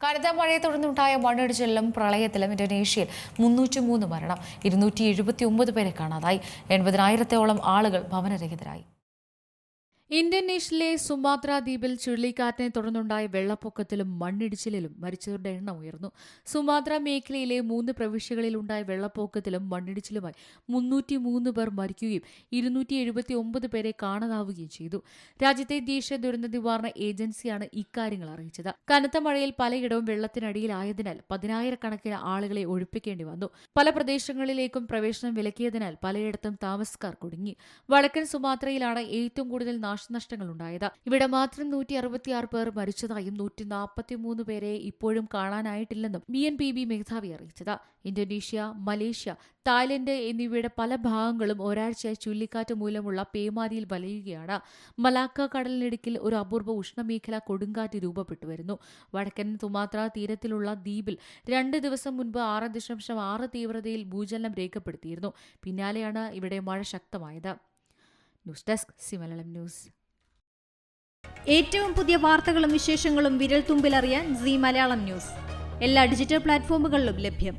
കനത്ത മഴയെ തുടർന്നുണ്ടായ മണ്ണിടിച്ചിലിലും പ്രളയത്തിലും ഇന്തോനേഷ്യയിൽ 303 മരണം, 279 പേരെ കാണാതായി. 80,000-ഓളം ആളുകൾ ഭവനരഹിതരായി. ഇന്തോനേഷ്യയിലെ സുമാത്ര ദ്വീപിൽ ചുഴലിക്കാറ്റിനെ തുടർന്നുണ്ടായ വെള്ളപ്പൊക്കത്തിലും മണ്ണിടിച്ചിലിലും മരിച്ചവരുടെ എണ്ണം ഉയർന്നു. സുമാത്ര മേഖലയിലെ 3 പ്രവിശ്യകളിലുണ്ടായ വെള്ളപ്പൊക്കത്തിലും മണ്ണിടിച്ചിലുമായി 303 പേർ മരിക്കുകയും 279 പേരെ കാണാതാവുകയും ചെയ്തു. രാജ്യത്തെ ദേശീയ ദുരന്ത നിവാരണ ഏജൻസിയാണ് ഇക്കാര്യങ്ങൾ അറിയിച്ചത്. കനത്ത മഴയിൽ പലയിടവും വെള്ളത്തിനടിയിലായതിനാൽ 10,000-കണക്കിന് ആളുകളെ ഒഴിപ്പിക്കേണ്ടി വന്നു. പല പ്രദേശങ്ങളിലേക്കും പ്രവേശനം വിലക്കിയതിനാൽ പലയിടത്തും താമസക്കാർ കുടുങ്ങി. വടക്കൻ സുമാത്രയിലാണ് ഏറ്റവും കൂടുതൽ നാശനഷ്ടങ്ങളുണ്ടായത്. ഇവിടെ മാത്രം 166 പേർ മരിച്ചതായും 143 പേരെ ഇപ്പോഴും കാണാനായിട്ടില്ലെന്നും BNPB മേധാവി അറിയിച്ചത്. ഇന്തോനേഷ്യ, മലേഷ്യ, തായ്ലൻഡ് എന്നിവയുടെ പല ഭാഗങ്ങളും ഒരാഴ്ചയായി ചുഴലിക്കാറ്റ് മൂലമുള്ള പേമാരിയിൽ വലയുകയാണ്. മലാക്ക കടലിടുക്കിൽ ഒരു അപൂർവ ഉഷ്ണമേഖല കൊടുങ്കാറ്റ് രൂപപ്പെട്ടു വരുന്നു. വടക്കൻ സുമാത്ര തീരത്തിലുള്ള ദ്വീപിൽ 2 ദിവസം മുൻപ് 6.6 തീവ്രതയിൽ ഭൂചലനം രേഖപ്പെടുത്തിയിരുന്നു. പിന്നാലെയാണ് ഇവിടെ മഴ ശക്തമായത്. News desk Malayalam news. ഏറ്റവും പുതിയ വാർത്തകളും വിശേഷങ്ങളും വിരൽ തുമ്പിലറിയാൻ മലയാളം ന്യൂസ് എല്ലാ ഡിജിറ്റൽ പ്ലാറ്റ്ഫോമുകളിലും ലഭ്യം.